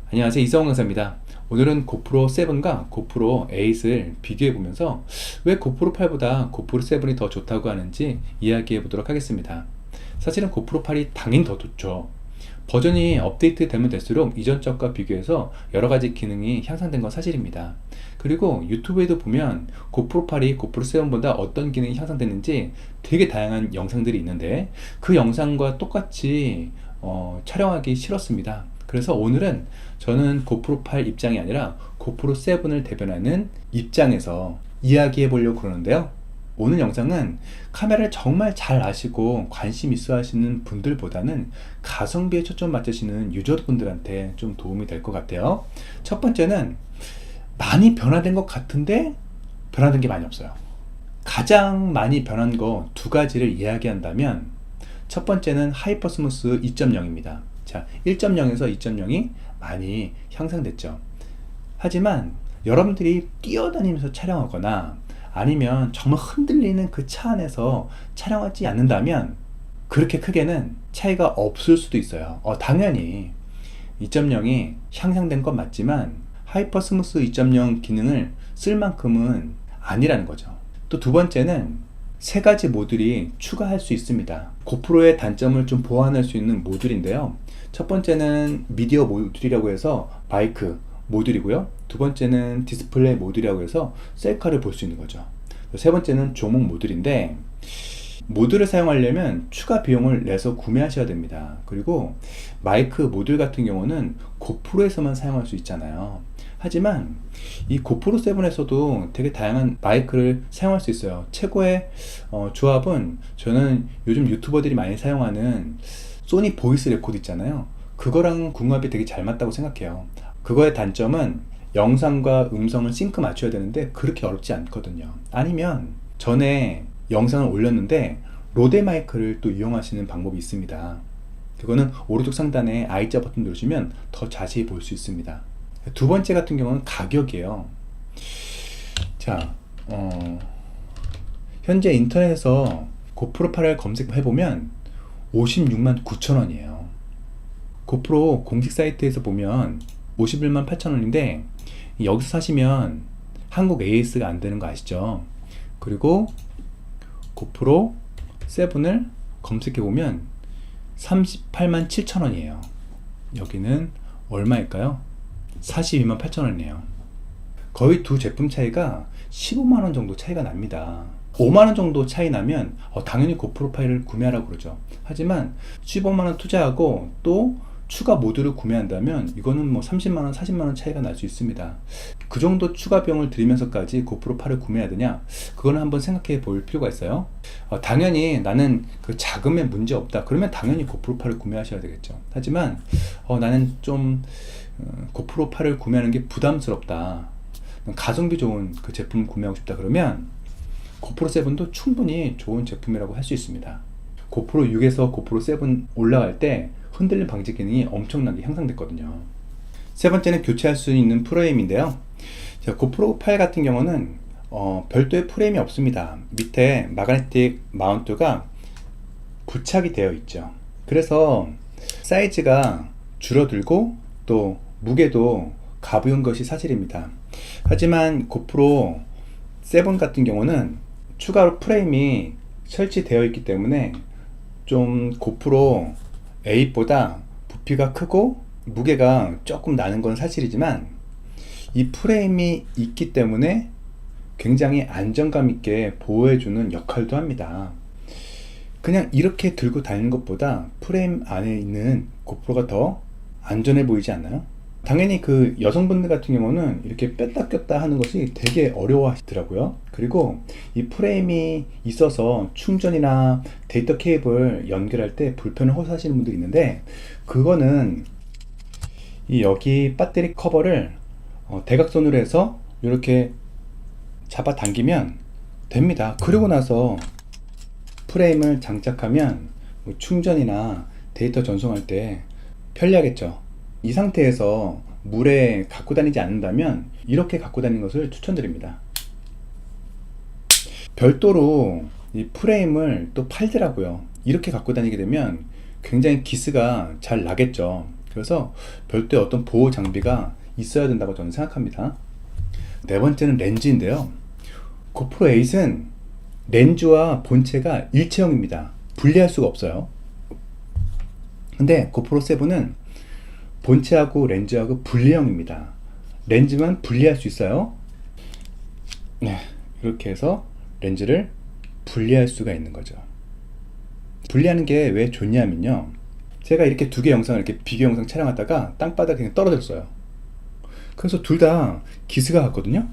안녕하세요, 이성훈 강사입니다. 오늘은 고프로 7과 고프로 8을 비교해 보면서 왜 고프로 8보다 고프로 7이 더 좋다고 하는지 이야기해 보도록 하겠습니다. 사실은 고프로 8이 당연히 더 좋죠. 버전이 업데이트 되면 될수록 이전 적과 비교해서 여러 가지 기능이 향상된 건 사실입니다. 그리고 유튜브에도 보면 고프로 8이 고프로 7보다 어떤 기능이 향상됐는지 되게 다양한 영상들이 있는데 그 영상과 똑같이 촬영하기 싫었습니다. 그래서 오늘은 저는 고프로 8 입장이 아니라 고프로 7을 대변하는 입장에서 이야기해 보려고 그러는데요. 오늘 영상은 카메라를 정말 잘 아시고 관심 있어 하시는 분들보다는 가성비에 초점 맞추시는 유저분들한테 좀 도움이 될 것 같아요. 첫 번째는 많이 변화된 것 같은데 변화된 게 많이 없어요. 가장 많이 변한 거 두 가지를 이야기한다면 첫 번째는 하이퍼스무스 2.0입니다. 자, 1.0에서 2.0이 많이 향상됐죠. 하지만 여러분들이 뛰어다니면서 촬영하거나 아니면 정말 흔들리는 그 차 안에서 촬영하지 않는다면 그렇게 크게는 차이가 없을 수도 있어요. 당연히 2.0이 향상된 건 맞지만 하이퍼스무스 2.0 기능을 쓸 만큼은 아니라는 거죠. 또 두 번째는 세 가지 모듈이 추가할 수 있습니다. 고프로의 단점을 좀 보완할 수 있는 모듈인데요. 첫 번째는 미디어 모듈이라고 해서 마이크 모듈이고요. 두 번째는 디스플레이 모듈이라고 해서 셀카를 볼 수 있는 거죠. 세 번째는 조목 모듈인데 모듈을 사용하려면 추가 비용을 내서 구매하셔야 됩니다. 그리고 마이크 모듈 같은 경우는 고프로에서만 사용할 수 있잖아요. 하지만 이 고프로 7에서도 되게 다양한 마이크를 사용할 수 있어요. 최고의 조합은 저는 요즘 유튜버들이 많이 사용하는 소니 보이스 레코드 있잖아요. 그거랑 궁합이 되게 잘 맞다고 생각해요. 그거의 단점은 영상과 음성을 싱크 맞춰야 되는데 그렇게 어렵지 않거든요. 아니면 전에 영상을 올렸는데 로데 마이크를 또 이용하시는 방법이 있습니다. 그거는 오른쪽 상단에 I자 버튼 누르시면 더 자세히 볼 수 있습니다. 두 번째 같은 경우는 가격이에요. 자, 현재 인터넷에서 고프로 8을 검색해보면 56만 9천 원이에요. 고프로 공식 사이트에서 보면 51만 8천 원인데 여기서 사시면 한국 AS가 안 되는 거 아시죠? 그리고 고프로 7을 검색해보면 38만 7천 원이에요. 여기는 얼마일까요? 42만 8천 원이네요. 거의 두 제품 차이가 15만 원 정도 차이가 납니다. 5만 원 정도 차이 나면 당연히 고프로 8을 구매하라고 그러죠. 하지만 15만 원 투자하고 또 추가 모듈을 구매한다면 이거는 뭐 30만 원, 40만 원 차이가 날 수 있습니다. 그 정도 추가 비용을 들이면서까지 고프로 8을 구매해야 되냐? 그거는 한번 생각해 볼 필요가 있어요. 당연히 나는 그 자금에 문제 없다. 그러면 당연히 고프로 8을 구매하셔야 되겠죠. 하지만 나는 좀 고프로 8을 구매하는 게 부담스럽다. 가성비 좋은 그 제품을 구매하고 싶다. 그러면 고프로 7도 충분히 좋은 제품이라고 할 수 있습니다. 고프로 6에서 고프로 7 올라갈 때 흔들림 방지 기능이 엄청나게 향상됐거든요. 세 번째는 교체할 수 있는 프레임인데요. 자, 고프로 8 같은 경우는 별도의 프레임이 없습니다. 밑에 마그네틱 마운트가 부착이 되어 있죠. 그래서 사이즈가 줄어들고 또 무게도 가벼운 것이 사실입니다. 하지만 고프로 7 같은 경우는 추가로 프레임이 설치되어 있기 때문에 좀 고프로 8보다 부피가 크고 무게가 조금 나는 건 사실이지만 이 프레임이 있기 때문에 굉장히 안정감 있게 보호해주는 역할도 합니다. 그냥 이렇게 들고 다니는 것보다 프레임 안에 있는 고프로가 더 안전해 보이지 않나요? 당연히 그 여성분들 같은 경우는 이렇게 뺐다 꼈다 하는 것이 되게 어려워 하시더라고요. 그리고 이 프레임이 있어서 충전이나 데이터 케이블 연결할 때 불편을 호소하시는 분들이 있는데 그거는 이 여기 배터리 커버를 대각선으로 해서 이렇게 잡아 당기면 됩니다. 그리고 나서 프레임을 장착하면 뭐 충전이나 데이터 전송할 때 편리하겠죠. 이 상태에서 물에 갖고 다니지 않는다면 이렇게 갖고 다니는 것을 추천드립니다. 별도로 이 프레임을 또 팔더라고요. 이렇게 갖고 다니게 되면 굉장히 기스가 잘 나겠죠. 그래서 별도의 어떤 보호 장비가 있어야 된다고 저는 생각합니다. 네 번째는 렌즈인데요. 고프로 8은 렌즈와 본체가 일체형입니다. 분리할 수가 없어요. 근데 고프로 7은 본체하고 렌즈하고 분리형입니다. 렌즈만 분리할 수 있어요. 네, 이렇게 해서 렌즈를 분리할 수가 있는 거죠. 분리하는 게 왜 좋냐면요, 제가 이렇게 두 개 영상을 이렇게 비교 영상 촬영하다가 땅바닥에 그냥 떨어졌어요. 그래서 둘 다 기스가 갔거든요.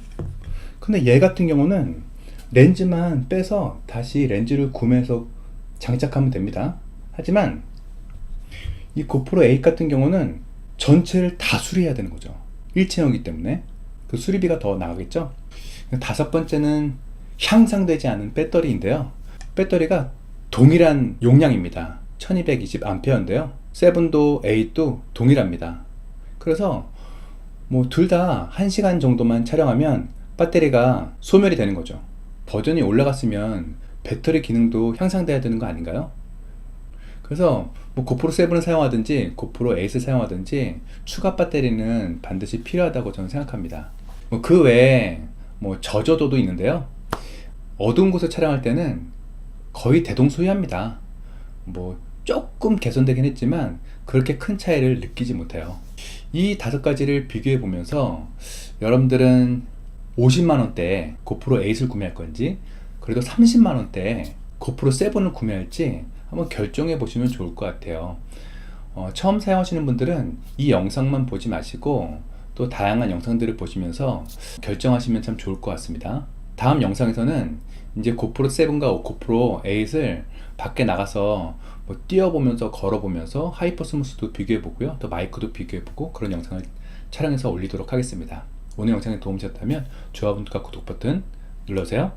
근데 얘 같은 경우는 렌즈만 빼서 다시 렌즈를 구매해서 장착하면 됩니다. 하지만 이 고프로 8 같은 경우는 전체를 다 수리해야 되는 거죠. 일체형이기 때문에 그 수리비가 더 나가겠죠. 다섯 번째는 향상되지 않은 배터리인데요. 배터리가 동일한 용량입니다. 1220A인데요. 7도 8도 동일합니다. 그래서 뭐 둘 다 1시간 정도만 촬영하면 배터리가 소멸이 되는 거죠. 버전이 올라갔으면 배터리 기능도 향상돼야 되는 거 아닌가요? 그래서 뭐 고프로 7을 사용하든지 고프로 8을 사용하든지 추가 배터리는 반드시 필요하다고 저는 생각합니다. 뭐 그 외에 뭐 저조도도 있는데요. 어두운 곳을 촬영할 때는 거의 대동소이합니다. 뭐 조금 개선되긴 했지만 그렇게 큰 차이를 느끼지 못해요. 이 다섯 가지를 비교해 보면서 여러분들은 50만원대 고프로 8을 구매할 건지, 그래도 30만원대 고프로 7을 구매할지 한번 결정해 보시면 좋을 것 같아요. 처음 사용하시는 분들은 이 영상만 보지 마시고 또 다양한 영상들을 보시면서 결정하시면 참 좋을 것 같습니다. 다음 영상에서는 이제 고프로 7과 고프로 8을 밖에 나가서 뭐 뛰어보면서 걸어보면서 하이퍼스무스도 비교해보고요, 또 마이크도 비교해보고 그런 영상을 촬영해서 올리도록 하겠습니다. 오늘 영상이 도움이 되셨다면 좋아요와 구독 버튼 눌러주세요.